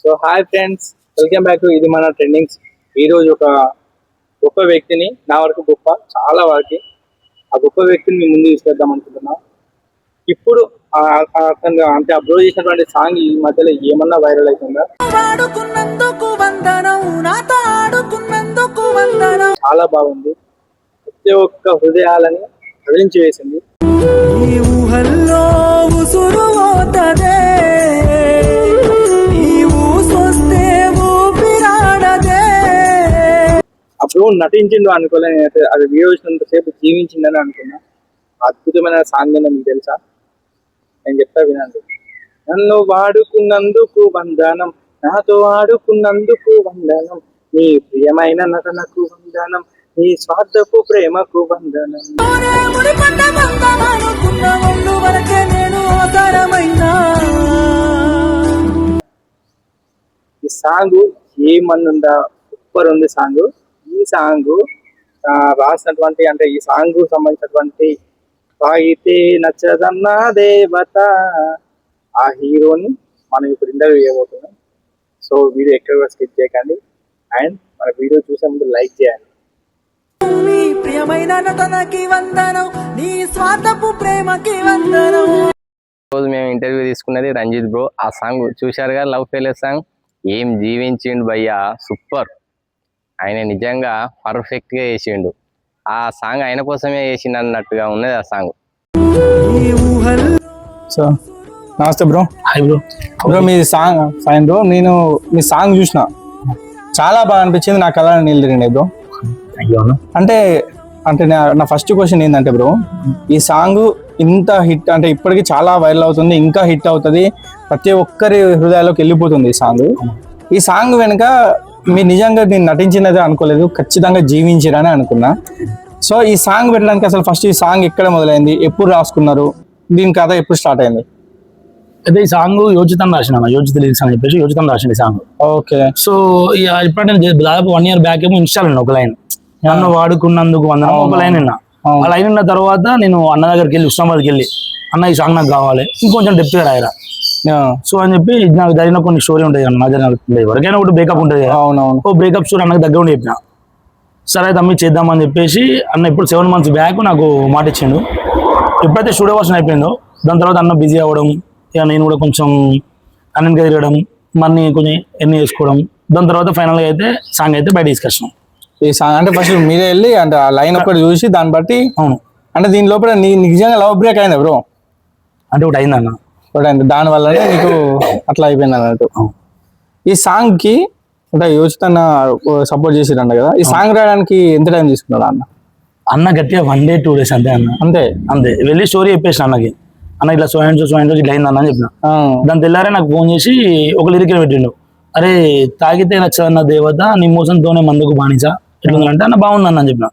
So hi friends, welcome back to ఇది మన trendings. ఈరోజు ఒక గొప్ప వ్యక్తిని, నా వరకు గొప్ప, చాలా వరకు ఆ గొప్ప వ్యక్తిని మీ ముందు తీసుకెళ్దాం అనుకుంటున్నా. ఇప్పుడు అతను అంటే అప్లోడ్ చేసినటువంటి సాంగ్ ఈ మధ్యలో ఏమన్నా వైరల్ అవుతుందా? చాలా బాగుంది. ప్రతి ఒక్క హృదయాలని కదిలించి వేసింది. అప్పుడు నటించిండు అనుకోలేని, అది వీడియో చూసినంతసేపు జీవించిందని అనుకున్నా. అద్భుతమైన సాంగ్ అని మీకు తెలుసా? నేను చెప్తా వినండి. నన్ను వాడుకున్నందుకు వందనం, నాతో ఆడుకున్నందుకు వందనం, నీ ప్రియమైన నటనకు వందనం, నీ స్వార్థపు ప్రేమకు వందనం. ఈ సాంగ్ ఏమన్నుందా, సూపర్ ఉంది సాంగ్. ఈ సాంగ్ రాసినటువంటి, అంటే ఈ సాంగ్ సంబంధించినటువంటి సాగితే నచ్చదన్న దేవత, ఆ హీరోని మనం ఇప్పుడు ఇంటర్వ్యూ చేయబోతున్నాం. సో వీడియో ఎక్కడ స్కిప్ చేయకండి, అండ్ మన వీడియో చూసే ముందు లైక్ చేయండి. రోజు మేము ఇంటర్వ్యూ తీసుకున్నది రంజిత్ బ్రో. ఆ సాంగ్ చూశారుగా, లవ్ ఫెయిలియర్ సాంగ్. ఏం జీవించిండు భయ్యా, సూపర్. ఆయన నిజంగా పర్ఫెక్ట్ గా చేసిండు. ఆ సాంగ్ ఆయన కోసమే చేసిండు అన్నట్టుగా ఉన్నది ఆ సాంగ్. సో నమస్తే బ్రో. Hi bro. బ్రో మీ సాంగ్ ఫైన్ బ్రో. నేను మీ సాంగ్ చూసిన, చాలా బాగా అనిపించింది. నా కళ నీళ్ళు తిరిగింది బ్రో. అంటే అంటే నా ఫస్ట్ క్వశ్చన్ ఏంటంటే బ్రో, ఈ సాంగ్ ఇంత హిట్, అంటే ఇప్పటికి చాలా వైరల్ అవుతుంది, ఇంకా హిట్ అవుతుంది, ప్రతి ఒక్కరి హృదయాల్లోకి వెళ్ళిపోతుంది ఈ సాంగ్. ఈ సాంగ్ వెనుక మీరు నిజంగా నేను నటించినదే అనుకోలేదు, ఖచ్చితంగా జీవించిరని అనుకున్నా. సో ఈ సాంగ్ పెట్టడానికి అసలు ఫస్ట్ ఈ సాంగ్ ఎక్కడ మొదలైంది, ఎప్పుడు రాసుకున్నారు, దీని కథ ఎప్పుడు స్టార్ట్ అయింది? అయితే ఈ సాంగ్ యోజితం రాసిన, యోజిత లిరిక్స్ అని చెప్పేసి యోజితం రాసిన సాంగ్. ఓకే. సో ఇప్పుడంటే దాదాపు 1 year బ్యాక్ ఏమో ఇన్స్టాల్ అయినా ఒక లైన్, నన్ను వాడుకున్నందుకు వందనం, ఒక లైన్ విన్నా. ఆ లైన్ ఉన్న తర్వాత నేను అన్న దగ్గరికి వెళ్ళి, ఉస్మాబాద్కి వెళ్ళి, అన్న ఈ సాంగ్ నాకు కావాలి, ఇంకొంచెం డెప్త్ గా రాయరా. సో అని చెప్పి నాకు జరిగిన కొన్ని స్టోరీ ఉంటాయి అన్న, ఎవరికైనా ఒకటి బ్రేకప్ ఉంటుంది కదా. ఓ బ్రేకప్ స్టోరీ అన్నకు దగ్గర ఉండి చెప్పిన. సరే తమ్మి చేద్దామని చెప్పేసి అన్న ఇప్పుడు 7 months బ్యాక్ నాకు మాట ఇచ్చిండు. ఎప్పుడైతే స్టూడియో వర్షన్ అయిపోయిందో దాని తర్వాత అన్న బిజీ అవ్వడం, ఇక నేను కూడా కొంచెం అన్నకి తిరగడం, మనీ కొంచెం ఎన్ని చేసుకోవడం, దాని తర్వాత ఫైనల్గా అయితే సాంగ్ అయితే బయట తీసుకొచ్చినాం. ఈ సాంగ్ అంటే ఫస్ట్ మీరే వెళ్ళి అంటే ఆ లైన్ ఒకటి చూసి దాన్ని బట్టి, అవును, అంటే దీని లోపల నిజంగా లవ్ బ్రేక్ అయిందా బ్రో? అంటే ఒకటి అయిందన్న, ఒకటి అయింది, దాని వల్లనే నీకు అట్లా అయిపోయింది అన్నట్టు. ఈ సాంగ్ కి అంటే యోచిత సపోర్ట్ చేసిరంట కదా, ఈ సాంగ్ రాయడానికి ఎంత టైం తీసుకున్నాడు అన్న? గట్టిగా 1 day 2 days అంతే అన్న. అంతే వెళ్ళి స్టోరీ చెప్పేసిన అన్నకి, అన్న ఇట్లా సో అండ్ సో ఇట్లా అయింది అన్న అని చెప్పిన. దాని తెల్లారే నాకు ఫోన్ చేసి ఒక లిరిక్ పెట్టిండు. అరే తాగితే నచ్చదన్న దేవత, నీ మోసంతోనే మందుకు బానిస, ఎట్లుందంటే అన్న బాగుందన్న అని చెప్పిన.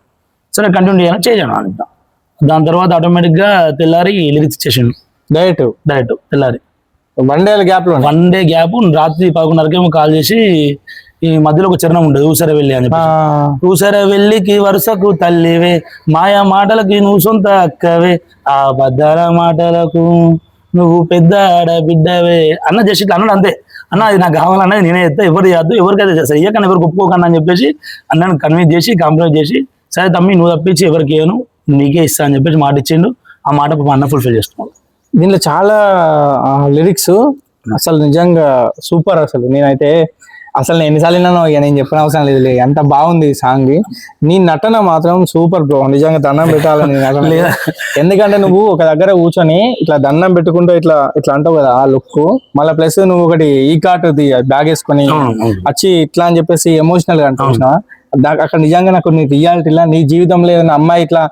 సరే కంటిన్యూ చేయాలని చేశాను అని చెప్పిన. దాని తర్వాత ఆటోమేటిక్ గా తెల్లారి లిరిక్స్ ఇచ్చేసిండు డైరెక్ట్ తెల్లారి. 1 day గ్యాప్. రాత్రి 11:30 కాల్ చేసి, ఈ మధ్యలో ఒక చరణం ఉంటుంది ఊసర వెళ్ళి అని చెప్పి, ఊసర వెళ్ళికి వరుసకు తల్లివే, మాయా మాటలకి నువ్వు సొంత అక్కవే, ఆ బద్దాల మాటలకు నువ్వు పెద్ద ఆడబిడ్డవే అన్న చేసి ఇట్లా అన్నాడు. అంతే అన్న, అది నాకు కావాలన్నది నేనే చెప్తా, ఎవరు చేయద్దు, ఎవరికైతే చేస్తా, ఇయ్యకన్నా ఎవరికి ఒప్పుకోకన్నా అని చెప్పేసి అన్నను కన్విన్స్ చేసి కాంప్రమైజ్ చేసి, సరే తమ్మి నువ్వు తప్పించి ఎవరికి ఏను నీకే ఇస్తా అని చెప్పేసి మాట ఇచ్చిండు. ఆ మాట అన్న ఫుల్ఫిల్ చేసుకున్నాడు. దీనిలో చాలా లిరిక్స్ అసలు నిజంగా సూపర్. అసలు నేనైతే అసలు ఎన్నిసార్లు విన్నానో ఇక నేను చెప్పిన అవసరం లేదు, ఎంత బాగుంది ఈ సాంగ్. నీ నటన మాత్రం సూపర్ బ్రో, నిజంగా దండం పెట్టాలని నటన. ఎందుకంటే నువ్వు ఒక దగ్గర కూర్చొని ఇట్లా దండం పెట్టుకుంటూ ఇట్లా ఇట్లా అంటావు కదా, ఆ లుక్ మళ్ళీ ప్లస్ నువ్వు ఒకటి ఈ కార్ట్ బ్యాగ్ వేసుకొని వచ్చి ఇట్లా అని చెప్పేసి ఎమోషనల్ గా అనిపించిన. అక్కడ నిజంగా నాకు నీ రియాలిటీలా నీ జీవితంలో ఏదైనా అమ్మాయి ఇట్లా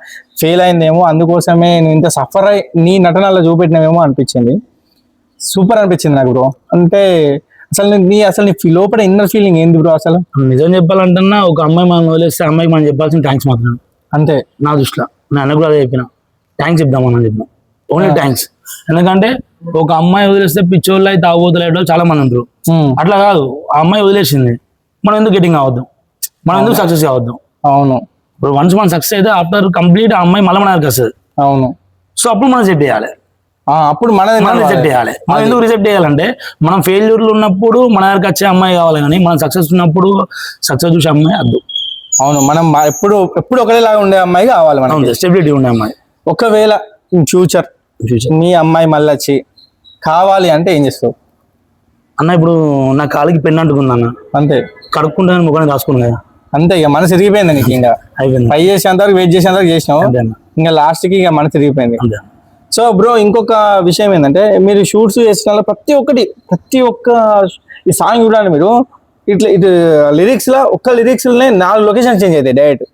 ఫెయిల్ అయిందేమో, అందుకోసమే నువ్వు ఇంత సఫర్ అయి నీ నటనలో చూపెట్టినవేమో అనిపించింది. సూపర్ అనిపించింది నాకు బ్రో. అంటే అసలు నీ లోపల ఇన్నర్ ఫీలింగ్ ఏంది బ్రో? అసలు నిజం చెప్పాలంటున్నా, ఒక అమ్మాయి మనం వదిలేస్తే అమ్మాయికి మనం చెప్పాల్సిన థ్యాంక్స్ మాత్రం అంతే. నా దృష్టిలో నేను అన్న కూడా అదే చెప్పిన, థ్యాంక్స్ చెప్దామని చెప్పిన, ఓన్లీ థ్యాంక్స్. ఎందుకంటే ఒక అమ్మాయి వదిలేస్తే పిచ్చోళ్ళు అయితే తాగుబోతులు చాలా మంది ఉంటారు. అట్లా కాదు, ఆ అమ్మాయి వదిలేసింది, మనం ఎందుకు గెటింగ్ అవ్వద్దాం, మనం ఎందుకు సక్సెస్ అవ్వద్దాం. అవును, ఇప్పుడు వన్స్ మనం సక్సెస్ అయితే ఆఫ్టర్ కంప్లీట్ ఆ అమ్మాయి మళ్ళీ మన వస్తుంది. అవును. సో అప్పుడు మనం సెట్ చేయాలి. అప్పుడు మనది మనం రిజెక్ట్ చేయాలి. మనం ఎందుకు రిజెక్ట్ చేయాలంటే మనం ఫెయిల్యూర్లు ఉన్నప్పుడు మన దగ్గరికి వచ్చే అమ్మాయి కావాలి, కానీ మనం సక్సెస్ ఉన్నప్పుడు సక్సెస్ చూసే అమ్మాయి వద్దు. అవును, మనం ఎప్పుడు ఒకటేలాగా ఉండే అమ్మాయి కావాలి మనకి, స్టెబిలిటీ ఉండే అమ్మాయి. ఒకవేళ ఫ్యూచర్ మీ అమ్మాయి మళ్ళీ వచ్చి కావాలి అంటే ఏం చేస్తావు అన్న? ఇప్పుడు నా కాలికి పెన్ను అంటుకుంది అన్న, అంతే కడుక్కుంటాను ముఖాన్ని రాసుకున్నా కదా, అంతే. ఇక మనసు తిరిగిపోయింది నీకు, ఇంకా అయిపోయింది. ట్రై చేసేంత వరకు వెయిట్ చేసేంత వరకు చేసినావు, అంతే అన్న, ఇంకా లాస్ట్ కి ఇక మనసు తిరిగిపోయింది. అంతే. సో బ్రో, ఇంకొక విషయం ఏంటంటే మీరు షూట్స్ చేసిన ప్రతి ఒక్క ఈ సాంగ్ చూడండి మీరు, ఇటు లిరిక్స్ లో ఒక్క లిరిక్స్ లోనే 4 లొకేషన్ చేంజ్ అవుతాయి డైరెక్ట్,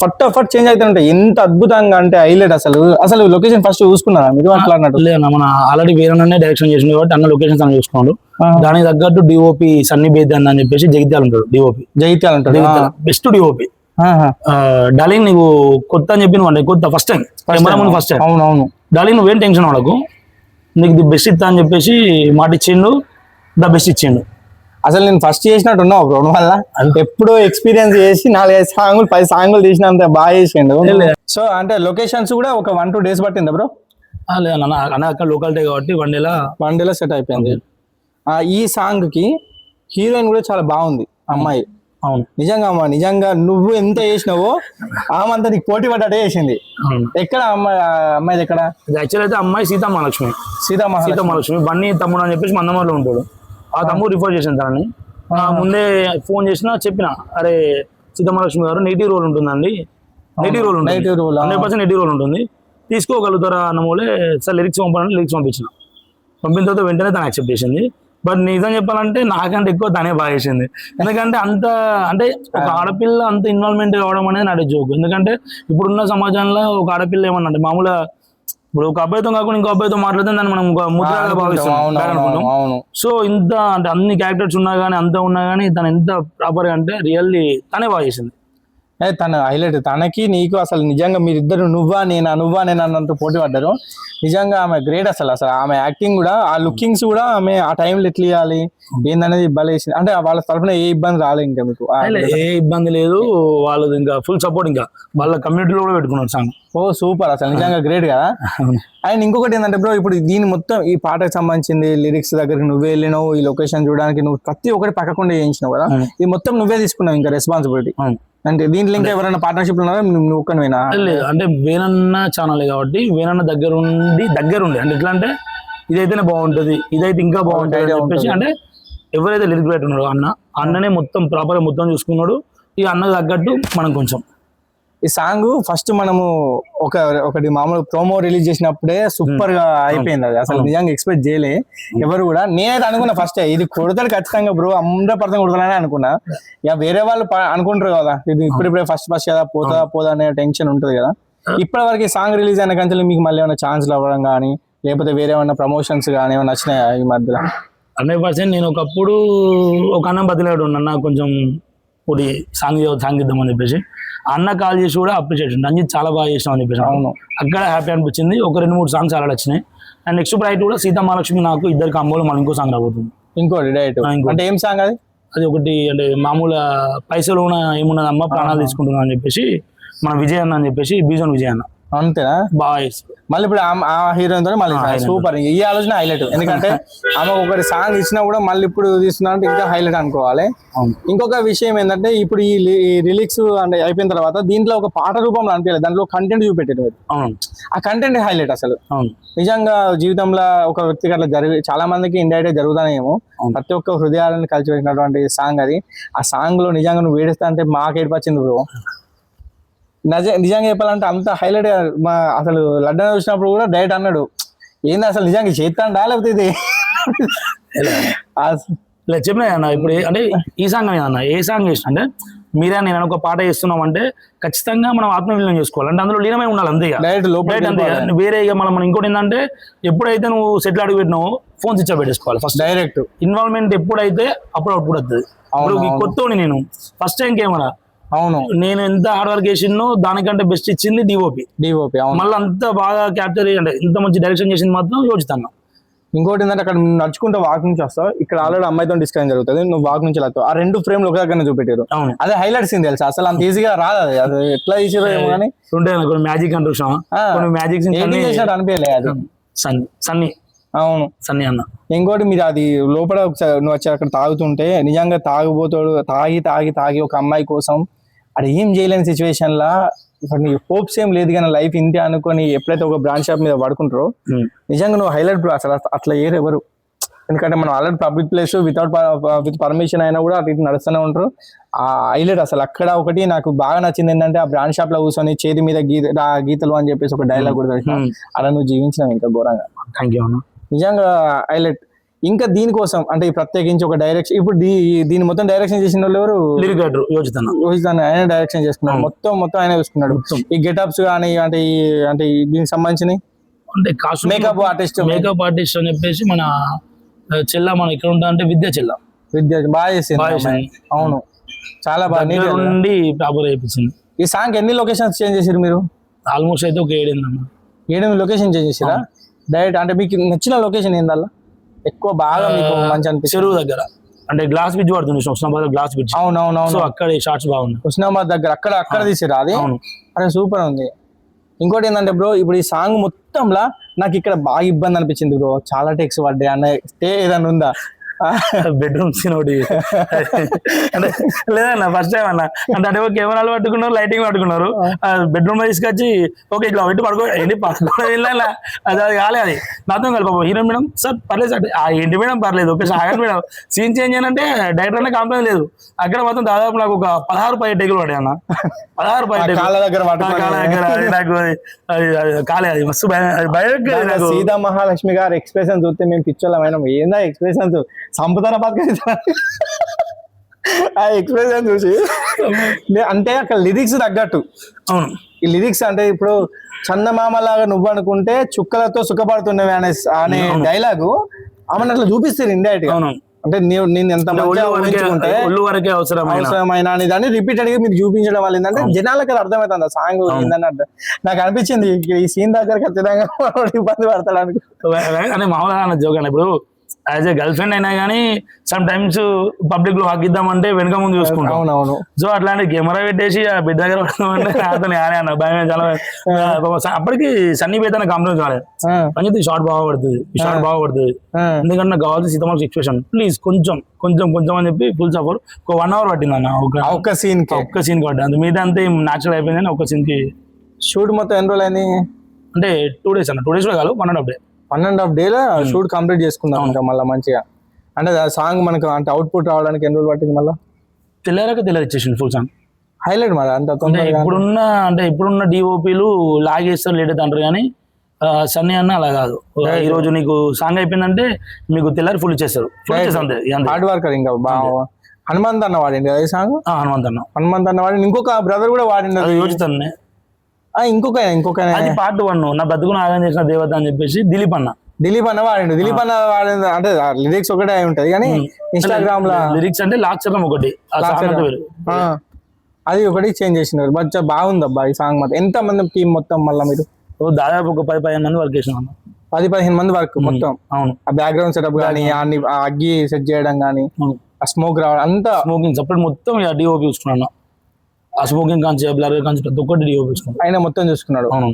ఫట్ చేంజ్ అవుతూ ఉంటాయి. ఎంత అద్భుతంగా అంటే హైలైట్. అసలు లొకేషన్ ఫస్ట్ చూసుకున్నారా మీరు అట్లా అన్నట్టు? లేదన్న, మన ఆల్రెడీ వేరే డైరెక్షన్ చేసింది కాబట్టి అన్న లొకేషన్స్ అని చూసుకోండు. దానికి తగ్గట్టు డిఓపి సన్నీ బేద్ అన్న అని చెప్పేసి జగిత్యాల ఉంటాడు. డిఓపి జగిత్యాల ఉంటాడు, బెస్ట్ డిఓపి. డార్లింగ్ నీకు కొత్త అని చెప్పి నువ్వు కొత్త ఫస్ట్ టైం కెమెరా ముందు ఫస్ట్ టైం. అవునవును డార్లింగ్ నువ్వేం టెన్షన్ పడకు, నీకు ది బెస్ట్ ఇస్తా అని చెప్పేసి మాట ఇచ్చిండు, ద బెస్ట్ ఇచ్చిండు. అసలు నేను ఫస్ట్ చేసినట్టు ఉన్నావు బ్రో వల్ల, ఎప్పుడో ఎక్స్పీరియన్స్ చేసి 4-5 సాంగులు 10 సాంగులు తీసినంత బాగా చేసిండు. సో అంటే లొకేషన్స్ కూడా ఒక 1-2 days పట్టిందా బ్రో? లేదన్న, అక్కడ లోకాలిటీ కాబట్టి వన్ డేలో సెట్ అయిపోయింది. ఈ సాంగ్ కి హీరోయిన్ కూడా చాలా బాగుంది అమ్మాయి. అవును, నిజంగా నువ్వు ఎంత చేసినావో ఆమంతా నీకు పోటీ పడ్డట్టే చేసింది. ఎక్కడ అమ్మాయి ఎక్కడ? యాక్చువల్ అయితే అమ్మాయి సీతామహాలక్ష్మి బన్నీ తమ్ముడు అని చెప్పేసి మందమూరులో ఉంటాడు. ఆ తమ్ముడు రిఫర్ చేసింది తనని. ముందే ఫోన్ చేసినా చెప్పిన, అరే సీతామహాలక్ష్మి గారు నెగిటివ్ రోల్ ఉంటుందండి, నెగిటివ్ రోల్ ఉంటుంది, 100% నెగిటివ్ రోల్ ఉంటుంది, తీసుకోగలుగుతారా అన్నమూలే సార్ లిరిక్స్ పంపాలని లిరిక్స్ పంపించిన తర్వాత వెంటనే తను యాక్సెప్ట్ చేసింది. బట్ నిజం చెప్పాలంటే నాకంటే ఎక్కువ తనే బాగా చేసింది. ఎందుకంటే అంటే ఒక ఆడపిల్ల అంత ఇన్వాల్వ్మెంట్ కావడం అనేది నాటి జోక్. ఎందుకంటే ఇప్పుడున్న సమాజంలో ఒక ఆడపిల్ల ఏమన్నా అంటే మామూలుగా ఇప్పుడు ఒక అబ్బాయితో కాకుండా ఇంకో అబ్బాయితో మాట్లాడితే దాన్ని మనం ముద్రగా భావిస్తాం. సో ఇంత అంటే అన్ని క్యారెక్టర్స్ ఉన్నా కానీ అంత ఉన్నా కానీ తను ఎంత ప్రాపర్గా అంటే రియల్లీ తనే బాగా చేసింది. తను హైలైట్. తనకి నీకు అసలు నిజంగా మీరిద్దరు నువ్వా నేనా అన్నంత పోటీ పడ్డారు. నిజంగా ఆమె గ్రేట్. అసలు ఆమె యాక్టింగ్ కూడా, ఆ లుకింగ్స్ కూడా, ఆమె ఆ టైంలో ఎట్లా ఇవ్వాలి ఏందనేది బలేసింది. అంటే వాళ్ళ తరఫున ఏ ఇబ్బంది రాలేదు ఇంకా మీకు? ఏ ఇబ్బంది లేదు, వాళ్ళు ఇంకా ఫుల్ సపోర్ట్, ఇంకా వాళ్ళ కమ్యూనిటీలో కూడా పెట్టుకున్నారు సాంగ్. ఓ సూపర్, అసలు నిజంగా గ్రేట్ కదా. అండ్ ఇంకొకటి ఏంటంటే బ్రో, ఇప్పుడు దీని మొత్తం ఈ పాటకు సంబంధించింది లిరిక్స్ దగ్గరికి నువ్వే వెళ్ళినావు, ఈ లొకేషన్ చూడడానికి నువ్వు ప్రతి ఒక్కటి పక్కకుండా చేయించినావు కదా, ఇది మొత్తం నువ్వే తీసుకున్నావు ఇంకా రెస్పాన్సిబిలిటీ. అంటే దీంట్లో ఇంకా ఎవరైనా పార్ట్నర్షిప్ ఉన్నారా, నువ్వు ఒక్కనివేనా? లేదు, అంటే వేనన్న ఛానల్ కాబట్టి వేనన్న దగ్గరుండి అంటే ఎట్లా అంటే ఇదైతేనే బాగుంటది, ఇదైతే ఇంకా బాగుంటుంది అని చెప్పేసి, అంటే ఎవరైతే లిరిక్ రైటర్ ఉన్నాడో అన్ననే మొత్తం ప్రాపర్గా మొత్తం చూసుకున్నాడు. ఈ అన్నకు తగ్గట్టు మనం కొంచెం ఈ సాంగ్ ఫస్ట్ మనము ఒకటి మామూలు ప్రోమో రిలీజ్ చేసినప్పుడే సూపర్ గా అయిపోయింది. అది అసలు నిజంగా ఎక్స్పెక్ట్ చేయలే ఎవరు కూడా. నేనైతే అనుకున్నా ఫస్ట్ ఇది కొడతాడు ఖచ్చితంగా బ్రో, 100% కొడతానని అనుకున్నా. ఇక వేరే వాళ్ళు అనుకుంటారు కదా, ఇది ఇప్పుడిప్పుడే ఫస్ట్ కదా, పోదా అనే టెన్షన్ ఉంటుంది కదా. ఇప్పటి వరకు ఈ సాంగ్ రిలీజ్ అయిన కంచెలు మీకు మళ్ళీ ఏమైనా ఛాన్స్లు అవ్వడం కానీ, లేకపోతే వేరే ఏమైనా ప్రమోషన్స్ కానీ ఏమైనా వచ్చినాయా ఈ మధ్యలో? 100%. నేను ఒకప్పుడు ఒక అన్నం బదిలాడు ఉన్నా, కొంచెం ఒకటి సాంగ్ ఇద్దామని చెప్పేసి అన్న కాల్ చేసి కూడా అప్రిషియేట్ రంజిత్ చాలా బాగా చేసినాం అని చెప్పేసి. అవును, అక్కడ హ్యాపీ అనిపించింది. ఒక 2-3 సాంగ్స్ చాలా వచ్చినాయి. అండ్ నెక్స్ట్ బ్రైట్ కూడా సీతామహాలక్ష్మి నాకు ఇద్దరు కాంబోలో మళ్ళీ ఇంకో సాంగ్ రాబోతుంది. ఇంకోటి డైరెక్ట్ అంటే ఏం సాంగ్ అది? అది ఒకటి అంటే మామూలు పైసలు ఏమున్నదమ్మా ప్రాణాలు తీసుకుంటున్నా అని చెప్పేసి మన విజయ్ అన్న అని చెప్పేసి బీజన్ విజయ్ అన్న. అంతేనా? బాగా మళ్ళీ ఇప్పుడు ఆ హీరోయిన్ తో మళ్ళీ సూపర్. ఈ ఆలోచన హైలైట్. ఎందుకంటే ఆమె ఒకటి సాంగ్ ఇచ్చినా కూడా మళ్ళీ ఇప్పుడు తీస్తున్నా అంటే ఇంకా హైలైట్ అనుకోవాలి. ఇంకొక విషయం ఏంటంటే ఇప్పుడు ఈ రిలీక్స్ అంటే అయిపోయిన తర్వాత దీంట్లో ఒక పాట రూపంలో అనిపించలేదు, దాంట్లో కంటెంట్ చూపెట్టారు. ఆ కంటెంట్ హైలైట్. అసలు నిజంగా జీవితంలో ఒక వ్యక్తికి అట్లా చాలా మందికి ఇండైరెక్ట్ జరుగుతానేమో, ప్రతి ఒక్క హృదయాలను కలిసిపెట్టినటువంటి సాంగ్ అది. ఆ సాంగ్ లో నిజంగా నువ్వు వేడిస్తా అంటే మాకు ఏడిపచ్చింది బ్రో. నిజంగా చెప్పాలంటే అంత హైలైట్. అసలు లడ్డన్ చూసినప్పుడు కూడా డైరెక్ట్ అన్నాడు, ఏంది అసలు నిజంగా చేస్తాడా లేకపోతే ఇది చెప్పినా అన్న. ఇప్పుడు అంటే ఈ సాంగ్ అన్న ఏ సాంగ్ చేసిన అంటే మీరే నేను ఒక పాట చేస్తున్నాం అంటే ఖచ్చితంగా మనం ఆత్మవిలీనం చేసుకోవాలి. అంటే అందులో లీనమై ఉండాలి అంతే. వేరే ఇక మనం ఇంకోటి ఏంటంటే ఎప్పుడైతే నువ్వు సెటిల్ అడుగు పెట్టినావు ఫోన్ స్విచ్ ఆఫ్ పెట్టేసుకోవాలి ఫస్ట్. డైరెక్ట్ ఇన్వాల్వ్మెంట్ ఎప్పుడైతే అప్పుడు అవుట్పుట్ వస్తుంది. కొత్తోని నేను ఫస్ట్ టైం కెమెరా. అవును, నేను ఎంత హార్డ్ వర్క్ చేసినో దానికంటే బెస్ట్ ఇచ్చింది డిఓపి. మళ్ళీ అంత బాగా క్యాప్చర్ అంటే ఇంత మంచి డైరెక్షన్ చేసింది మాత్రం యోచిస్తాను. ఇంకోటి ఏంటంటే అక్కడ నడుచుకుంటే వాక్ నుంచి వస్తావు, ఇక్కడ ఆల్రెడీ అమ్మాయితో డిస్కషన్ జరుగుతుంది, నువ్వు వాక్ నుంచి వెళ్తావు. ఆ 2 ఫ్రేమ్లు ఒక దగ్గర చూపెట్టారు. అదే హైలైట్ సీన్ తెలుసా, అసలు అంత ఈజీగా రాదు. అది ఎట్లా తీసారో ఏమో కానీ మ్యాజిక్ అంటే మ్యాజిక్ చేసినట్టు అనిపించలే. అది సన్నీ అవును. సన్నీ అన్న. ఇంకోటి మీరు అది లోపల ఒకసారి నువ్వు వచ్చి అక్కడ తాగుతుంటే నిజంగా తాగుబోతాడు, తాగి తాగి తాగి ఒక అమ్మాయి కోసం అది ఏం చేయలేని సిచ్యువేషన్ లా నీ హోప్స్ ఏం లేదు కానీ లైఫ్ ఇంతే అనుకొని ఎప్పుడైతే ఒక బ్రాండ్ షాప్ మీద పడుకుంటారో నిజంగా నువ్వు హైలైట్ బ్రో. అసలు అట్లా ఏరు ఎవరు, ఎందుకంటే మనం already public place with permission అయినా కూడా అటు ఇటు నడుస్తూనే ఉంటారు. ఆ హైలైట్ అసలు అక్కడ ఒకటి నాకు బాగా నచ్చింది ఏంటంటే ఆ బ్రాండ్ షాప్ లో కూర్చొని చేతి మీద గీతలు అని చెప్పేసి ఒక డైలాగ్ కూడా అలా నువ్వు జీవించినావు ఇంకా ఘోరంగా. థ్యాంక్ యూ అన్న. నిజంగా హైలైట్. ఇంకా దీనికోసం అంటే ప్రత్యేకించి ఒక డైరెక్షన్ ఇప్పుడు దీని మొత్తం డైరెక్షన్ చేసిన వాళ్ళు ఎవరు? లిరిక్ రైటర్ యోజిత్ ఆయన డైరెక్షన్ చేసుకున్నాడు, మొత్తం ఆయన చూసుకున్నాడు. ఈ గెటప్స్ కానీ అంటే దీనికి సంబంధించినవి అంటే మేకప్ ఆర్టిస్ట్ అని చెప్పేసి మన చెల్ల మన ఇక్కడ ఉంటా అంటే విద్య బాగా చేసింది. అవును, చాలా బాగా నుండి ప్రాపర్ చేయించింది. ఈ సాంగ్ ఎన్ని లొకేషన్స్ చేంజ్ చేసారు మీరు? ఆల్మోస్ట్ అయితే ఒక 7 లొకేషన్ చేంజ్ చేసారా డైరెక్ట్? అంటే మీకు నచ్చిన లొకేషన్ ఏందల్లా ఎక్కువ బాగా మీకు మంచి అనిపిస్తుంది? చెరువు దగ్గర అంటే గ్లాస్ బ్రిడ్జ్ పడుతుంది హుస్నాబాద్ గ్లాస్ బ్రిడ్జ్. అవునవును. సో అక్కడ షార్ట్స్ బాగున్నాయి. హుస్నాబాద్ దగ్గర అక్కడ తీసారా అది? అరే సూపర్ ఉంది. ఇంకోటి ఏంటంటే బ్రో ఇప్పుడు ఈ సాంగ్ మొత్తంలా నాకు ఇక్కడ బాగా ఇబ్బంది అనిపించింది బ్రో, చాలా టేక్స్ పడ్డాయి అన్న. స్టే ఏదన్నా ఉందా? బెడ్రూమ్ సీన్ ఒకటి అంటే లేదన్న ఫస్ట్ టైం అన్న అంటే అంటే కెమెరాలు పట్టుకున్నారు, లైటింగ్ పట్టుకున్నారు, బెడ్రూమ్ లో తీసుకొచ్చి ఓకే ఇట్లా పెట్టి పడుకోవాలి అది కాలే. అది నాతో కలిపి హీరోయిన్ మేడం సార్ పర్లేదు సార్ ఏంటి మేడం పర్లేదు ఓకే సార్ ఆగండి మేడం సీన్ చేంజ్ చేయనంటే డైరెక్టర్ అనే కంప్లైంట్ లేదు. అక్కడ మొత్తం దాదాపు నాకు ఒక 16 టేకులు పడాయి అన్న. 16 కాళ్ళ దగ్గర నాకు కాలే. అది మస్తు భయం. సీతా మహాలక్ష్మి గారు ఎక్స్ప్రెషన్ చూస్తే మేము పిచ్చోళ్ళం ఏందా ఎక్స్ప్రెషన్స్ సంపుతారా బతక ఆ ఎక్స్ప్రెషన్ చూసి అంటే అక్కడ లిరిక్స్ తగ్గట్టు. అవును, ఈ లిరిక్స్ అంటే ఇప్పుడు చందమామ లాగా నువ్వు అనుకుంటే చుక్కలతో సుఖపడుతున్నవి అనే డైలాగు ఆమెను అట్లా చూపిస్తారు ఇండైరెక్ట్ గా. అంటే నేను ఎంత వరకే అవసరమైన అని దాన్ని రిపీటెడ్ గా మీరు చూపించడం వల్ల ఏంటంటే జనాలకి అది అర్థమవుతుంది ఆ సాంగ్ ఏంటంటే. నాకు అనిపించింది ఈ సీన్ దగ్గర ఖచ్చితంగా ఇబ్బంది పడతాడు అంటే మామూలుగా జోక్ అన్న. ఇప్పుడు యాజ్ ఏ గర్ల్ ఫ్రెండ్ అయినా కానీ సమ్ టైమ్స్ పబ్లిక్ లో హక్కిద్దామంటే వెనక ముందు చూసుకుంటాం. అవునవును. సో అట్లాంటి కెమెరా పెట్టేసి ఆ బిడ్డ దగ్గర పడతామంటే అతను ఆనే అన్న భయం చాలా. అప్పటికి సన్నీ పేద కంప్లైంట్ కాలేదు అని షార్ట్ బాగుపడుతుంది ఎందుకంటే నాకు కావాల్సిన సీతమ్మ సిచ్యువేషన్ ప్లీజ్ కొంచెం అని చెప్పి ఫుల్ సపోర్ట్. ఒక 1 hour పట్టింది అన్న ఒక్క సీన్ పట్టింది. అంత మీద అంతే న్యాచురల్ అయిపోయింది అని ఒక సీన్ కి. షూట్ మొత్తం ఎన్ని రోజులు అయింది అంటే 2 days అన్న. 2 days లో కాదు 1.5 day. 1.5 day షూట్ కంప్లీట్ చేసుకుందాం ఇంకా మళ్ళీ మంచిగా. అంటే సాంగ్ మనకు అంటే అవుట్పుట్ రావడానికి ఎన్ని రోజులు పట్టింది? మళ్ళీ తెల్లారి ఇచ్చేసింది ఫుల్ సాంగ్ హైలైట్ మరి అంత. ఇప్పుడున్న డిఓపీలు లాగేస్తారు లేట్ అంటారు కానీ సన్నీ అన్న అలా కాదు. ఈ రోజు నీకు సాంగ్ అయిపోయిందంటే మీకు తెల్లారి ఫుల్ ఇచ్చేస్తారు. Hard worker. ఇంకా బాగా హనుమంత్ అన్న వాడింది కదా ఈ సాంగ్. హనుమంత్ అన్న వాడింది. ఇంకొక బ్రదర్ కూడా వాడింది యోచితన్నే. ఇంకొక అది పార్ట్ 1 నా బతుకును ఆగం చేసిన దేవత అని చెప్పేసి దిలీప్ అన్న వాడిండు. దిలీప్ అన్న వాడింది అంటే లిరిక్స్ ఒకటే అయి ఉంటది కానీ ఇన్స్టాగ్రామ్ లో లిరిక్స్ అంటే లాక్చరం ఒకటి అది ఒకటి చేంజ్ చేసినారు. బట్ బాగుంది అబ్బా ఈ సాంగ్ మొత్తం. ఎంత మంది టీం మొత్తం మళ్ళీ మీరు? దాదాపు ఒక 10-15 మంది వర్క్ చేసినాం. 10-15 మంది వర్క్ మొత్తం. అవును. ఆ బ్యాక్గ్రౌండ్ సెటప్ గానీ ఆ అగ్గి సెట్ చేయడం గానీ ఆ స్మోక్ రావడం అంతా స్మోకింగ్ సపరేట్ మొత్తం డిఓపి చూసుకున్నాను. ఆ స్మోకింగ్ కాంచి బ్లర్ కాంచి ప్రతి ఒక్కటి డిఓపి చూసుకున్నాను. ఆయన మొత్తం చూసుకున్నాడు. అవును.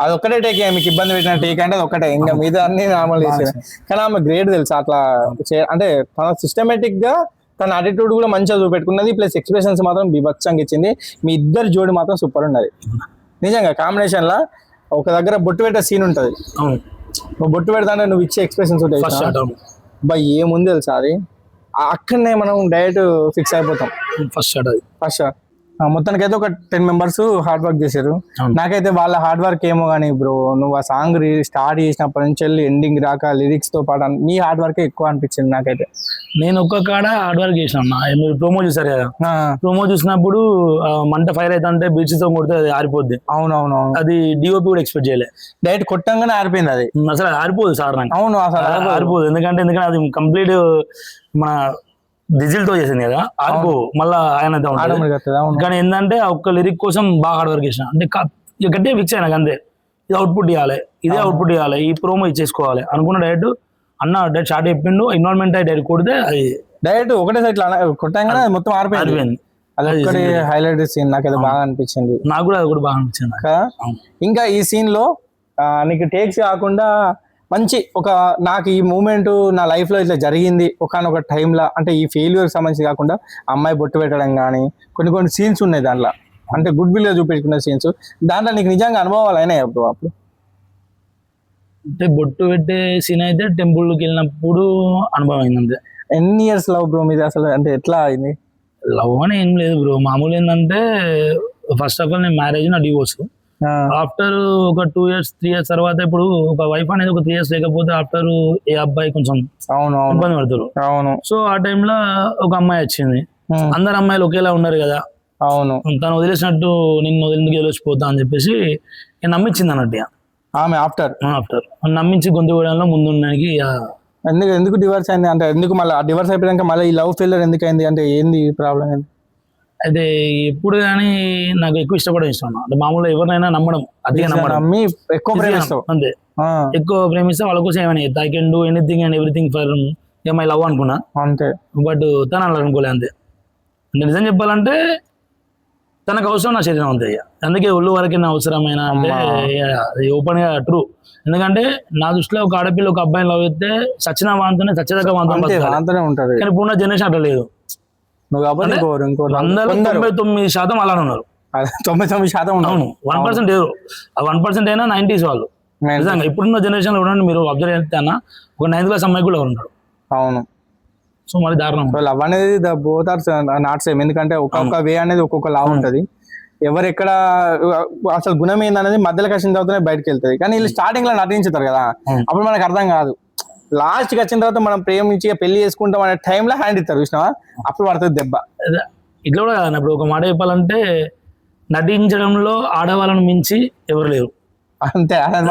అది ఒక్కటే టేక్ మీకు ఇబ్బంది పెట్టిన టేక్ అంటే అది ఒక్కటే. ఇంకా మీద అన్ని నార్మల్ చేసేది. కానీ ఆమె గ్రేట్ తెలుసు అట్లా అంటే తన సిస్టమేటిక్ గా తన అటిట్యూడ్ కూడా మంచిగా చూపెట్టుకున్నది. ప్లస్ ఎక్స్ప్రెషన్స్ మాత్రం బీభత్సంగా ఇచ్చింది. మీ ఇద్దరు జోడి మాత్రం సూపర్ ఉన్నది నిజంగా. కాంబినేషన్ లా ఒక దగ్గర బొట్టు పెట్టే సీన్ ఉంటది. నువ్వు బొట్టు పెడతా నువ్వు ఇచ్చే ఎక్స్ప్రెషన్స్ ఉంటాయి బై ఏముంది తెలుసా అది. అక్కడనే మనం డైరెక్ట్ ఫిక్స్ అయిపోతాం. ఫస్ట్ షాట్ మొత్తానికైతే ఒక 10 members హార్డ్ వర్క్ చేశారు. నాకైతే వాళ్ళ హార్డ్ వర్క్ ఏమో కానీ బ్రో నువ్వు ఆ సాంగ్ స్టార్ట్ చేసినప్పటి నుంచి వెళ్ళి ఎండింగ్ రాక లిరిక్స్ తో పాటు నీ హార్డ్ వర్క్ ఎక్కువ అనిపించింది నాకైతే. నేను ఒక్క కాడ హార్డ్ వర్క్ చేసిన. మీరు ప్రోమో చూసారు కదా, ప్రోమో చూసినప్పుడు మంట ఫైర్ అయితే అంటే బీచ్ తో కొడితే అది ఆరిపోద్ది. అవునవును. అది డిఓపి కూడా ఎక్స్పెక్ట్ చేయలేదు. డైరెక్ట్ కొట్టంగానే ఆరిపోయింది. అది అసలు ఆరిపోదు సార్ నాకు. అవును అసలు ఆరిపోదు. ఎందుకంటే అది కంప్లీట్ మన డిజిల్ తో చేసింది కదా, ఆర్పు మళ్ళా ఆయన కానీ ఏంటంటే ఒక్క లిరిక్ కోసం బాగా హార్డ్ వర్క్ చేసిన. అంటే గట్టిగా ఫిక్స్ అయినా అంతే, ఇది అవుట్పుట్ ఇవ్వాలి, ఇదే అవుట్పుట్ ఇవ్వాలి, ఈ ప్రోమో ఇచ్చేసుకోవాలి అనుకున్న డైరెక్ట్ అన్న డైరెక్ట్ షార్ట్ చెప్పిండు. ఇన్వాల్వ్మెంట్ డైరెక్ట్ కొడితే అది డైరెక్ట్ ఒకటే సైడ్ కొట్టంగానే మొత్తం ఆరిపోయింది. అది హైలైట్ సీన్ నాకైతే బాగా అనిపించింది. నాకు కూడా అది కూడా బాగా అనిపించింది. ఇంకా ఈ సీన్ లో నీకు టేక్స్ కాకుండా మంచి ఒక నాకు ఈ మూమెంట్ నా లైఫ్ లో ఇట్లా జరిగింది ఒకనొక టైంలో అంటే ఈ ఫెయిల్యూర్ సంబంధించి కాకుండా అమ్మాయి బొట్టు పెట్టడం కానీ కొన్ని సీన్స్ ఉన్నాయి దాంట్లో అంటే గుడ్ విల్ గా చూపించుకున్న సీన్స్ దాంట్లో నీకు నిజంగా అనుభవాలు అయినాయి బ్రో అప్పుడు అంటే బొట్టు పెట్టే సీన్ అయితే టెంపుల్కి వెళ్ళినప్పుడు అనుభవం అయింది అంతే. ఎన్ని ఇయర్స్ లవ్ బ్రో మీద అసలు అంటే ఎట్లా అయింది లవ్ అని ఏం లేదు బ్రో, మామూలు ఏంటంటే ఫస్ట్ ఆఫ్ ఆల్ నేను మ్యారేజ్ నా డివోర్స్. ఆఫ్టర్ ఒక 2 years 3 years తర్వాత ఇప్పుడు ఒక వైఫ్ అనేది ఒక 3 years లేకపోతే ఆఫ్టర్ ఏ అబ్బాయి కొంచెం అవును ఇబ్బంది పడతారు. అవును సో ఆ టైంలో ఒక అమ్మాయి వచ్చింది. అందరు అమ్మాయిలు ఒకేలా ఉన్నారు కదా, అవును తను వదిలేసినట్టు నిన్ను వదిలిందుకు వెళ్ళిపోతా అని చెప్పేసి నేను నమ్మించింది అన్నట్టు. ఆమె ఆఫ్టర్ నమ్మించి గొంతు వేయడంలో ముందుండడానికి ఎందుకు డివర్స్ అయింది అంటే ఎందుకు మళ్ళీ డివర్స్ అయిపోయాక మళ్ళీ ఈ లవ్ ఫెయిల్యూర్ ఎందుకు అయింది అంటే ఏంది ప్రాబ్లం ఏంది అయితే ఎప్పుడు కానీ నాకు ఎక్కువ ఇష్టపడడం ఇష్టం అంటే మామూలుగా ఎవరినైనా నమ్మడం అతిగా నమ్మడం నమ్మి ఎక్కువ ప్రేమిస్తావు అంతే. ఎక్కువ ప్రేమిస్తే వాళ్ళ కోసం ఏమైనా I can do anything and everything for my love అనుకున్నా అంతే. బట్ తను అలా అనుకోలే అంతే. అంటే నిజం చెప్పాలంటే తనకు అవసరం నా శరీరం అంతే. అందుకే ఒళ్ళు వరకే నా అవసరమైన అంటే ఓపెన్ గా ట్రూ. ఎందుకంటే నా దృష్టిలో ఒక ఆడపిల్ల ఒక అబ్బాయిని లవ్ అయితే సచిన వాంతోనే సచ్చేదాకా వాంతోనే ఉంటారు. కానీ ఇప్పుడున్న జనరేషన్ అట్లా లేదు. 99% అలానే ఉన్నారు. 99% అవును, 1% లేరు. ఆ 1% అయినా 90s వాళ్ళు. నిజంగా ఇప్పుడున్న జనరేషన్ లో కూడా మీరు అబ్జర్వ్ చేస్తే అన్న ఒక 9th class అమ్మాయి కూడా ఉంటారు. అవును. సో మరి దారుణం. లవ్ అనేది బోత్ ఆర్ నాట్ సేమ్. ఎందుకంటే ఒక్కొక్క వే అనేది ఒక్కొక్క లా ఉంటది. ఎవరు ఎక్కడ అసలు గుణం ఏందనేది మధ్యలో వచ్చిన తర్వాతనే బయటకు వెళ్తుంది. కానీ వీళ్ళు స్టార్టింగ్ లో నటించుతారు కదా, అప్పుడు మనకు అర్థం కాదు. లాస్ట్ కి వచ్చిన తర్వాత మనం ప్రేమించి పెళ్లి చేసుకుంటాం అనే టైంలో హ్యాండ్ ఇస్తారు చూసినావా, అప్పుడు పడుతుంది దెబ్బ. ఇట్లా కూడా కాదు. ఇప్పుడు ఒక మాట చెప్పాలంటే నటించడంలో ఆడవాళ్ళను మించి ఎవరు లేరు. అంతే అంతే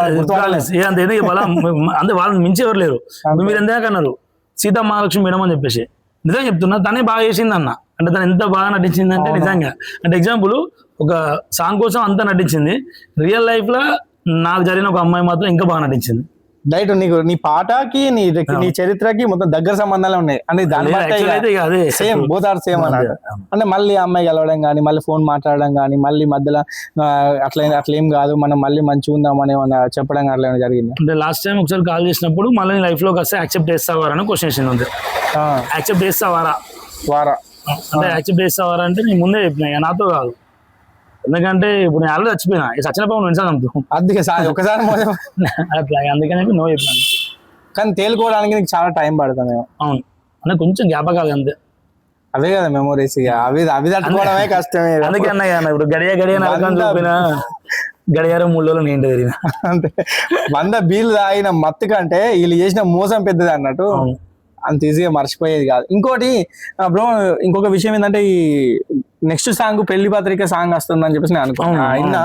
వాళ్ళని మించి ఎవరు లేరు. మీరు ఎందాక అన్నారు సీతా మహాలక్ష్మి మేడం అని చెప్పేసి, నిజంగా చెప్తున్నా తనే బాగా చేసింది అన్న. అంటే తను ఎంత బాగా నటించింది అంటే నిజంగా అంటే ఎగ్జాంపుల్ ఒక సాంగ్ కోసం అంతా నటించింది. రియల్ లైఫ్ లో నాకు జరిగిన ఒక అమ్మాయి మాత్రం ఇంకా బాగా నటించింది. డైట్ నీకు నీ పాటకి నీ చరిత్రకి మొత్తం దగ్గర సంబంధాలు ఉన్నాయి అంటే దాని సేమ్ బోత్ ఆర్ సేమ్ అన్నమాట. అంటే మళ్ళీ అమ్మాయి కలవడం కానీ మళ్ళీ ఫోన్ మాట్లాడడం కానీ మళ్ళీ మధ్యలో అట్లేం కాదు మనం మళ్ళీ మంచిగా ఉందామని ఏమన్నా చెప్పడం అట్లా ఏమైనా జరిగింది అంటే లాస్ట్ టైం ఒకసారి కాల్ చేసినప్పుడు మళ్ళీ లైఫ్ లోకి వస్తే యాక్సెప్ట్ చేస్తావారా అని క్వశ్చన్ ఉంది. యాక్సెప్ట్ చేస్తావారా అంటే యాక్సెప్ట్ చేస్తావారా అంటే నేను ముందే చెప్పినా నాతో కాదు. ఎందుకంటే ఇప్పుడు నేను ఆల్రెడీ చచ్చిపోయినా సచిన పవన్ వింటాను అందుకే ఒకసారి అట్లా అందుకని నో చెప్పాను. కానీ తేలుకోవడానికి నీకు చాలా టైం పడుతుంది. అవును అంటే కొంచెం జ్ఞాపకాలు అంతే. అవే కదా మెమోరీస్. అవి తట్టుకోవడమే కష్టమే. అందుకే అన్నా కదా ఇప్పుడు గడియ చూపిన గడియార 3 రోజులు నేను తిరిగిన అంటే 100 బీర్లు తాగిన మత్తు కంటే వీళ్ళు చేసిన మోసం పెద్దది అన్నట్టు అంత ఈజీగా మర్చిపోయేది కాదు. ఇంకోటి బ్రో ఇంకొక విషయం ఏంటంటే ఈ నెక్స్ట్ సాంగ్ పెళ్లి పత్రిక సాంగ్ వస్తుందని చెప్పేసి నేను అనుకున్నా.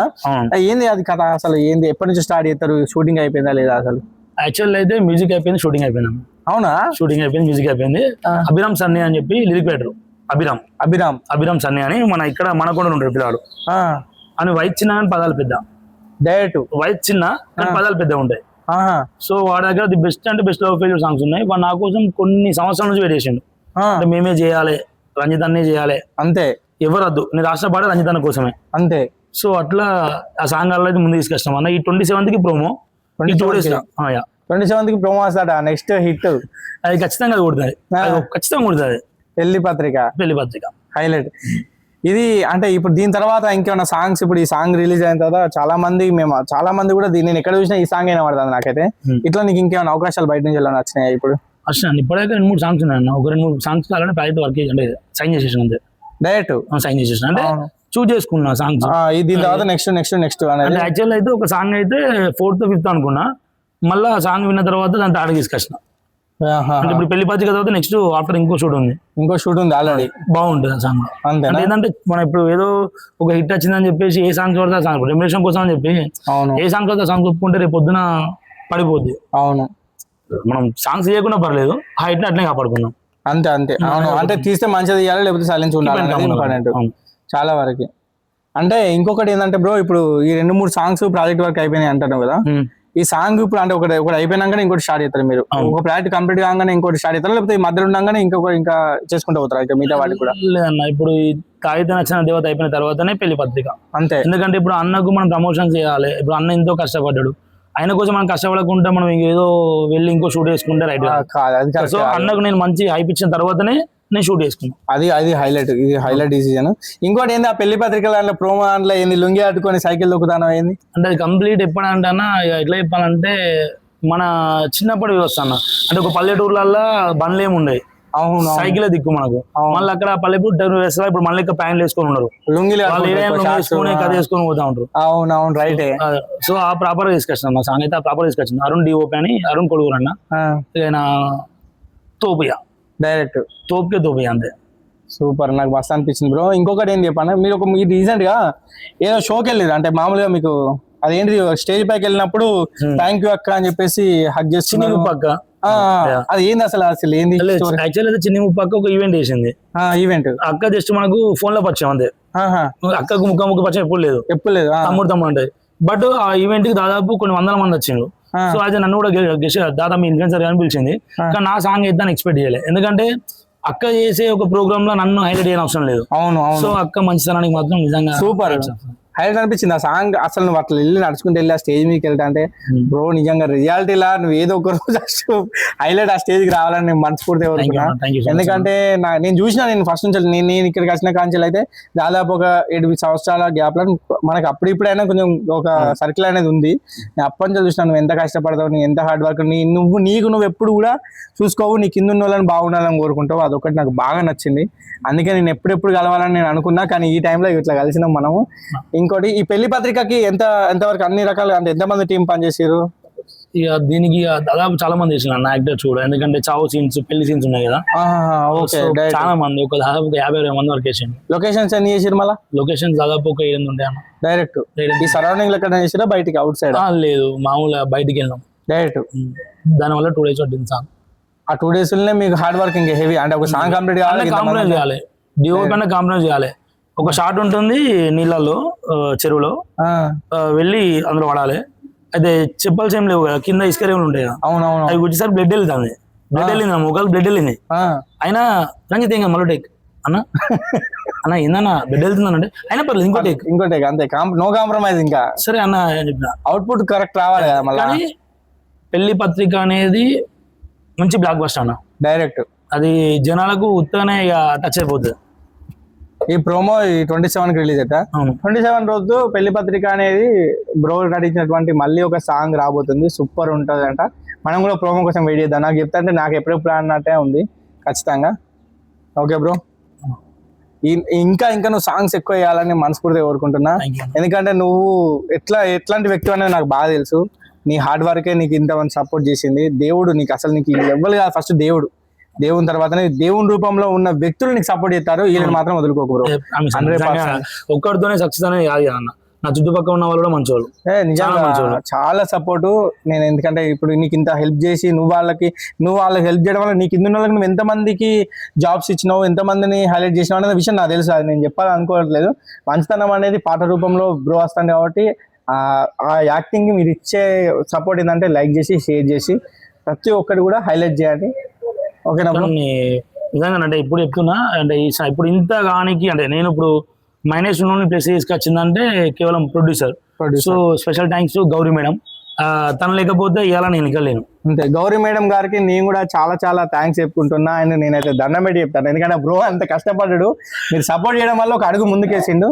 ఏంది అది కథ అసలు ఏంది ఎప్పటి నుంచి స్టార్ట్ చేస్తారు షూటింగ్ అయిపోయిందా లేదా అసలు? యాక్చువల్ అయితే మ్యూజిక్ అయిపోయింది షూటింగ్ అయిపోయింది. అవునా? షూటింగ్ అయిపోయింది మ్యూజిక్ అయిపోయింది. అభిరామ్ సన్నీ అని చెప్పి లిరిక్ రైటర్ అభిరామ్ సన్నీ అని మన ఇక్కడ మనకొండ ఉంటాడు పిల్లాడు అని వయసు చిన్న కానీ పదాలు పెద్ద డైరెక్ట్ వయసు చిన్న కానీ పదాలు పెద్ద ఉంటాయి. సో వాడి దగ్గర ది బెస్ట్ అంటే బెస్ట్ లవ్ ఫెయిల్యూర్ సాంగ్స్ ఉన్నాయి. వాడు నా కోసం కొన్ని సంవత్సరాల నుంచి వెయిట్ చేసిండు. అంటే మేమే చేయాలి రంజిత్ అన్నే చేయాలి అంతే ఎవరు వద్దు నేను రాష్ట్ర పాడే రంజిత్ అన్న కోసమే అంతే. సో అట్లా ఆ సాంగ్ అలా అయితే ముందు తీసుకొచ్చినాం అన్న. ఈ 27th ప్రోమో 27th ప్రోమో వస్తాడా నెక్స్ట్ హిట్ అది ఖచ్చితంగా కొడుతుంది. ఖచ్చితంగా కొడుతుంది పెళ్లి పత్రిక హైలైట్. ఇది అంటే ఇప్పుడు దీని తర్వాత ఇంకేమైనా సాంగ్స్ ఇప్పుడు ఈ సాంగ్ రిలీజ్ అయిన తర్వాత చాలా మంది కూడా నేను ఎక్కడ చూసినా ఈ సాంగ్ అయినా పడుతుంది నాకైతే. ఇట్లా నీకు ఇంకేమైనా అవకాశాలు బయట నుంచి వెళ్ళాలని వచ్చినాయి? ఇప్పుడు ఇప్పటికే 2-3 సాంగ్స్ ఉన్నాయి అన్న. ఒక 2-3 సాంగ్స్ అలానే ప్రైవేట్ వర్క్ అంటే సైన్ చేసేసాను అంతే. డైరెక్ట్ సైన్ చేసేసాను అంటే చూజ్ చేసుకున్నా సాంగ్స్. దీని తర్వాత నెక్స్ట్ అంటే యాక్చువల్ అయితే ఒక సాంగ్ అయితే 4th 5th అనుకున్నా. మళ్ళీ సాంగ్ విన్న తర్వాత దాంతో ఆడ తీసుకొచ్చిన. అంటే ఇప్పుడు పెళ్లి పత్రిక తర్వాత నెక్స్ట్ ఆఫ్టర్ ఇంకో షూట్ ఉంది ఆల్రెడీ. బాగుంటుంది ఆ సాంగ్. అంటే ఏంటంటే మనం ఇప్పుడు ఏదో ఒక హిట్ వచ్చిందని చెప్పేసి ఏ సాంగ్స్ పడితే ఆ సాంగ్ రెమ్యునరేషన్ కోసం అని చెప్పి ఏ సాంగ్ పడితే ఆ సాంగ్ ఒప్పుకుంటే రేపు పొద్దున పడిపోద్ది. అవును మనం సాంగ్స్ చేయకుండా పర్లేదు ఆ హిట్ అట్లనే కాపాడుకున్నాం అంతే. అవును అంటే తీస్తే మంచిగా తీయాలి లేకపోతే సైలెన్స్ ఉండాలి ఇంపార్టెంట్ చాలా వరకు. అంటే ఇంకొకటి ఏంటంటే బ్రో ఇప్పుడు ఈ 2-3 సాంగ్స్ ప్రాజెక్ట్ వర్క్ అయిపోయినాయి అంటారు కదా. ఈ సాంగ్ ఇప్పుడు అంటే ఒకటి అయిపోయినాగానే ఇంకోటి స్టార్ట్ చేస్తారు మీరు? ఒక ప్రాజెక్ట్ కంప్లీట్ కాగానే ఇంకోటి స్టార్ట్ చేస్తారు లేకపోతే ఈ మధ్యలో ఉండగానే ఇంకా చేసుకుంటూ పోతారు ఇంకా మిగతా వాటికి కూడా? లేదన్న ఇప్పుడు ఈ కాగితం నచ్చిన దేవత అయిపోయిన తర్వాతనే పెళ్లి పత్రిక అంతే. ఎందుకంటే ఇప్పుడు అన్నకు మనం ప్రమోషన్ చేయాలి. ఇప్పుడు అన్న ఎంతో కష్టపడ్డాడు. ఆయన కోసం మనం కష్టపడకుండా మనం ఏదో వెళ్ళి ఇంకో షూట్ వేసుకుంటే రైట్. కాదు అది సో అన్నకు నేను మంచి హైప్ ఇచ్చిన తర్వాతనే నేను షూట్ చేసుకున్నాను. అది హైలైట్, ఇది హైలైట్ డిసిజన్. ఇంకోటి ఏంది, ఆ పెళ్లి పత్రికల దాంట్లో ప్రోమో దాంట్లో ఏంది, లుంగి అట్టుకొని సైకిల్ దొక్కుతానో ఏంది అంటే అది కంప్లీట్ ఎప్పుడంటే అన్న ఎట్లా చెప్పాలంటే మన చిన్నప్పటి వ్యవస్థ అన్న. అంటే ఒక పల్లెటూర్లలో బండ్లు ఏమి ఉండేవి, అవును సైకిల్ దిక్కు మనకు. మళ్ళీ అక్కడ పల్లెటూరు వేస్తారు, ఇప్పుడు మళ్ళీ ప్యాంట్లు వేసుకొని ఉన్నారు, లుంగిలు వేసుకొని కథ వేసుకొని పోతా ఉంటారు. అవునవును రైటే. సో ఆ ప్రాపర్ తీసుకొచ్చిన మా సాంగ్ అయితే ఆ ప్రాపర్ తీసుకొచ్చింది. అరుణ్ డిఓపి అని, అరుణ్ కొడుగురు అన్న, ఆయన తోపుయా డైరెక్ట్ తోపుయా అంతే. సూపర్, నాకు మస్తు అనిపించింది బ్రో. ఇంకొకటి ఏం చెప్పాను, మీరు రీసెంట్ గా ఏదో షోకి వెళ్ళారు అంటే మామూలుగా మీకు అదేంటి స్టేజ్ పైకి వెళ్ళినప్పుడు థ్యాంక్ యూ అక్క అని చెప్పేసి హగ్ చేసి పక్క అది ఏంది అసలు ఏంది యాక్చువల్లీ చిన్ని ముప్పక్క ఒక ఈవెంట్ చేసింది. ఈవెంట్ అక్క జస్ట్ మనకు ఫోన్ లో పరిచయం అంతే, అక్కకు ముఖాముఖి పరిచయం ఎప్పుడు లేదు, తమ్ముడు అంటే. బట్ ఆ ఈవెంట్ కి దాదాపు కొన్ని 100 మంది వచ్చిండ్రు. సో అయితే నన్ను కూడా దాదాపు ఇన్ఫ్లుయెన్సర్ అని పిలిచింది. కానీ నా సాంగ్ అయితే ఎక్స్పెక్ట్ చేయలేదు, ఎందుకంటే అక్క చేసే ఒక ప్రోగ్రామ్ లో నన్ను హైలైట్ చేయని అవసరం లేదు. అవును. సో అక్క మంచితనానికి మాత్రం నిజంగా సూపర్ హైలైట్ అనిపించింది ఆ సాంగ్. అసలు నువ్వు అట్లా వెళ్ళి నడుచుకుంటూ వెళ్ళి ఆ స్టేజ్ మీదకి వెళ్తా అంటే బ్రో నిజంగా రియాలిటీలా నువ్వు ఏదో ఒక రోజు హైలైట్ ఆ స్టేజ్ కి రావాలని నేను మనస్ఫూర్తి కోరుకున్నా. ఎందుకంటే నేను చూసిన, నేను ఫస్ట్ నుంచి నేను ఇక్కడికి వచ్చిన కాంచెలు అయితే దాదాపు ఒక 7 సంవత్సరాల గ్యాప్ లో మనకు అప్పుడిప్పుడైనా కొంచెం ఒక సర్కిల్ అనేది ఉంది. నేను అప్పటి నుంచి చూసినా నువ్వు ఎంత కష్టపడతావు, నువ్వు ఎంత హార్డ్ వర్క్, నువ్వు ఎప్పుడు కూడా చూసుకోవు, నీ కింద ఉన్న వాళ్ళని బాగుండాలని కోరుకుంటావు. అదొకటి నాకు బాగా నచ్చింది. అందుకే నేను ఎప్పుడెప్పుడు కలవాలని నేను అనుకున్నా, కానీ ఈ టైంలో ఇట్లా కలిసినాం మనము. ఇంకోటి ఈ పెళ్లి పత్రికకి ఎంతవరకు అన్ని రకాలు అంటే ఎంతమంది టీం పనిచేసారు? ఇక దీనికి దాదాపు చాలా మంది చేసిన అన్న యాక్టర్స్ కూడా, ఎందుకంటే చావు సీన్స్, పెళ్లి సీన్స్ ఉన్నాయి కదా, చాలా మంది, ఒక దాదాపు 50-60 మంది వరకు వేసింది. లొకేషన్స్ ఎన్ని చేసారు? మళ్ళీ లొకేషన్స్ దాదాపు ఒక 8 ఉంటాయి అన్న. డైరెక్ట్ ఈ సరౌండింగ్ ఎక్కడ చేసిరా, బయటికి అవుట్ సైడ్? లేదు, మామూలుగా బయటికి వెళ్ళాం డైరెక్ట్. దానివల్ల 2 days పట్టింది సాంగ్. ఆ 2 days లోనే మీకు హార్డ్ వర్కింగ్ హెవీ, అంటే ఒక సాంగ్ కంప్లీట్ కావాలి, కాంప్రమైజ్ చేయాలి, డిఓ పైన కాంప్రమైజ్ చేయాలి. ఒక షాట్ ఉంటుంది నీళ్ళల్లో, చెరువులో వెళ్ళి అందులో పడాలి. అయితే చెప్పల్స్ ఏం లేవు కదా, కింద ఇసుక రేవులు ఉంటాయి కదా, అవునవును, అవి వచ్చేసరికి బ్లడ్ వెళ్తుంది, మొక్కలు బ్లడ్ వెళ్ళింది. అయినా రంజిత్ ఇంకా మళ్ళీ టేక్ అన్న ఏందన్నా బ్లడ్ వెళ్తుందనంటే అయినా పర్లేదు ఇంకో టేక్ అంతే, నో కాంప్రమైజ్. ఇంకా సరే అన్న చెప్పిన అవుట్పుట్ కరెక్ట్ రావాలి కదా. మళ్ళీ పెళ్లి పత్రిక అనేది మంచి బ్లాక్ బస్టర్ అన్న, డైరెక్ట్ అది జనాలకు ఉత్తగానే ఇక టచ్ అయిపోతుంది. ఈ ప్రోమో 27కి రిలీజ్ అట. 27 రోజు పెళ్లి పత్రిక అనేది బ్రో నటించినటువంటి మళ్ళీ ఒక సాంగ్ రాబోతుంది, సూపర్ ఉంటుంది అంట. మనం కూడా ప్రోమో కోసం వెయిట్ చేద్దాం. నాకు చెప్తా అంటే నాకు ఎప్పుడెప్పుడు అన్నట్టే ఉంది ఖచ్చితంగా. ఓకే బ్రో, ఇంకా నువ్వు సాంగ్స్ ఎక్కువ వేయాలని మనస్ఫూర్తిగా కోరుకుంటున్నా. ఎందుకంటే నువ్వు ఎట్లాంటి వ్యక్తి అనేది నాకు బాగా తెలుసు. నీ హార్డ్ వర్కే నీకు ఇంతమంది సపోర్ట్ చేసింది. దేవుడు నీకు అసలు నీకు ఎవ్వరు కాదు, ఫస్ట్ దేవుని తర్వాతనే దేవుని రూపంలో ఉన్న వ్యక్తులు నీకు సపోర్ట్ చేస్తారు. వీళ్ళని మాత్రం వదులుకోకు బ్రో. ఒక్కడితోనే సక్సెస్ అనేది కాదు అన్న, నా చుట్టుపక్కల ఉన్న వాళ్ళు కూడా మంచోళ్ళు, నిజంగా చాలా సపోర్ట్. నేను ఎందుకంటే ఇప్పుడు నీకు ఇంత హెల్ప్ చేసి నువ్వు వాళ్ళకి హెల్ప్ చేయడం వల్ల నీకు ఇందులో నువ్వు ఎంతమందికి జాబ్స్ ఇచ్చినావు, ఎంతమందిని హైలైట్ చేసినావు అనే విషయం నాకు తెలుసు. అది నేను చెప్పాలనుకోవట్లేదు. మంచితనం అనేది పాట రూపంలో బ్రో వస్తాను కాబట్టి ఆ యాక్టింగ్ మీరు ఇచ్చే సపోర్ట్ ఏంటంటే లైక్ చేసి షేర్ చేసి ప్రతి ఒక్కటి కూడా హైలైట్ చేయాలి. ఓకేనా? నిజంగా అంటే ఇప్పుడు చెప్తున్నా, అంటే ఇప్పుడు ఇంత కానికి అంటే నేను ఇప్పుడు మైనస్ నుండి ప్లస్ తీసుకొచ్చిందంటే కేవలం producer. So special thanks to Gauri madam, తను లేకపోతే ఇలా నేను వెళ్ళలేను. అంతే, గౌరీ మేడం గారికి నేను కూడా చాలా చాలా థ్యాంక్స్ చెప్పుకుంటున్నా. అండ్ నేనైతే దండం పెట్టి చెప్తాను, ఎందుకంటే బ్రో అంత కష్టపడ్డాడు. మీరు సపోర్ట్ చేయడం వల్ల ఒక అడుగు ముందుకేసిండు,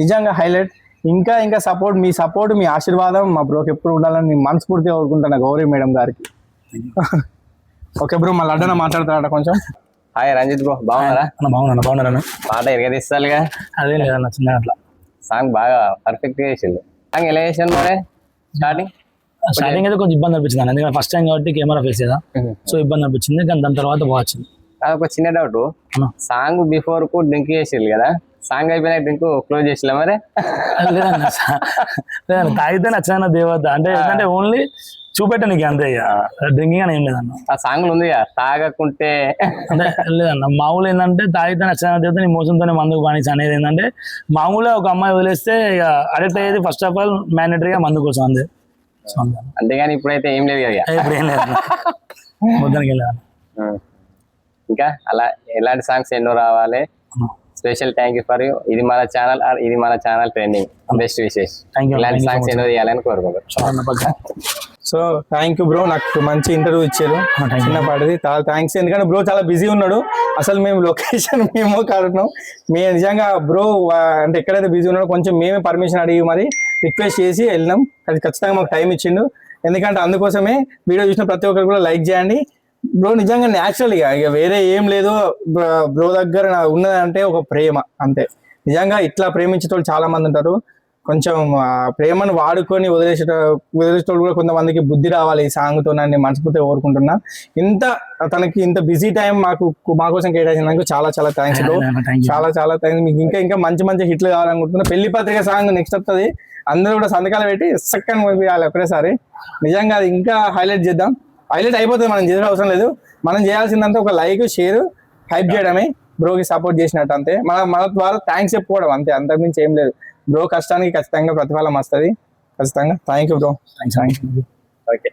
నిజంగా హైలైట్. ఇంకా సపోర్ట్, మీ సపోర్ట్, మీ ఆశీర్వాదం మా బ్రోకి ఎప్పుడు ఉండాలని నేను మనస్ఫూర్తిగా కోరుకుంటున్నా గౌరీ మేడం గారికి. ఓకే బ్రో, మళ్ళీ అడ్డన మాట్లాడతాడ కొంచెం. హాయ్ రంజిత్ బ్రో, బాగున్నారా? బాగున్నాను. పాట ఎరగదీస్తాలుగా? అదే లేదన్న, చిన్న అట్లా. సాంగ్ బాగా పర్ఫెక్ట్ గా చేసిండు. సాంగ్ ఎలా చేసాను మరి? స్టార్టింగ్ అయితే కొంచెం ఇబ్బంది అనిపించింది, ఎందుకంటే ఫస్ట్ టైం కాబట్టి కెమెరా ఫేస్ కదా, సో ఇబ్బంది అనిపించింది. కానీ దాని తర్వాత బాగా వచ్చింది. ఒక చిన్న డౌట్, సాంగ్ బిఫోర్ కు డ్రింక్ చేసిల్లు కదా, సాంగ్ అయిపోయినా డ్రింక్ క్లోజ్ చేసిలా మరి? లేదన్న, తాగితే నచ్చిన దేవత అంటే ఏంటంటే ఓన్లీ చూపెట్టడానికి అంతే, డ్రింకింగ్ అని ఏం లేదన్న. ఆ సాంగ్ ఉంది తాగకుంటే అంటే లేదన్న, మామూలు ఏంటంటే తాగితే నచ్చిన దేవత నీ మోసంతోనే మందుకు బానిస అనేది ఏంటంటే మామూలుగా ఒక అమ్మాయి వదిలేస్తే ఇక అడిక్ట్ అయ్యేది ఫస్ట్ ఆఫ్ ఆల్ మ్యాండేటరీగా మందు కోసం అంతే. అంతేగాని ఇప్పుడైతే ఏం లేదు కదా, ఇప్పుడు ఏం లేదు మొత్తానికి వెళ్ళాలి. ఇంకా అలా ఎలాంటి సాంగ్స్ ఎన్నో రావాలి, special thank you for you. ఇది మన ఛానల్, ఇది మన channel trending. Best wishes. Thank you. ఇలాంటి Thank you so songs much. ఎన్నో తీయాలని కోరుకుంటాం. సో థ్యాంక్ యూ బ్రో, నాకు మంచి ఇంటర్వ్యూ ఇచ్చారు. thank you. చిన్నపాటిది చాలా థ్యాంక్స్. ఎందుకంటే బ్రో చాలా బిజీ ఉన్నాడు. అసలు మేము లొకేషన్ మేము కాడున్నాం. మేము నిజంగా బ్రో అంటే ఎక్కడైతే బిజీ ఉన్నాడో కొంచెం మేమే పర్మిషన్ అడిగి మరి రిక్వెస్ట్ చేసి వెళ్ళినాం. అది ఖచ్చితంగా మాకు టైం ఇచ్చిండు. ఎందుకంటే అందుకోసమే వీడియో చూసిన ప్రతి ఒక్కరు కూడా లైక్ చేయండి. బ్రో నిజంగా న్యాచురల్ ఇక వేరే ఏం లేదు. బ్రో దగ్గర ఉన్నదంటే ఒక ప్రేమ అంతే. నిజంగా ఇట్లా ప్రేమించేటోళ్ళు చాలా మంది ఉంటారు. కొంచెం ప్రేమను వాడుకొని వదిలేసేటోళ్ళు కూడా కొంతమందికి బుద్ధి రావాలి ఈ సాంగ్తో. నన్ను మనస్ఫూర్తిగా కోరుకుంటున్నా. తనకి ఇంత బిజీ టైం మా కోసం కేటాయించినందుకు చాలా చాలా థ్యాంక్స్ బ్రో. చాలా చాలా థ్యాంక్స్. మీకు ఇంకా మంచి మంచి హిట్లు కావాలనుకుంటున్నా. పెళ్లి పత్రిక సాంగ్ నెక్స్ట్ వస్తుంది. అందరూ కూడా సంతకాలు పెట్టి సెకండ్ పంపించాలి ఒకేసారి. నిజంగా అది ఇంకా హైలైట్ చేద్దాం. హైలైట్ అయిపోతుంది, మనం చేసే అవసరం లేదు. మనం చేయాల్సిందంతా ఒక లైక్, షేర్, హైప్ చేయడమే. బ్రోకి సపోర్ట్ చేసినట్టు అంతే. మన ద్వారా థ్యాంక్స్ చెప్పుకోవడం అంతే, అంతకుమించి ఏం లేదు. బ్రో కష్టానికి ఖచ్చితంగా ప్రతిఫలం వస్తుంది ఖచ్చితంగా. Thank you bro. Thanks. Okay.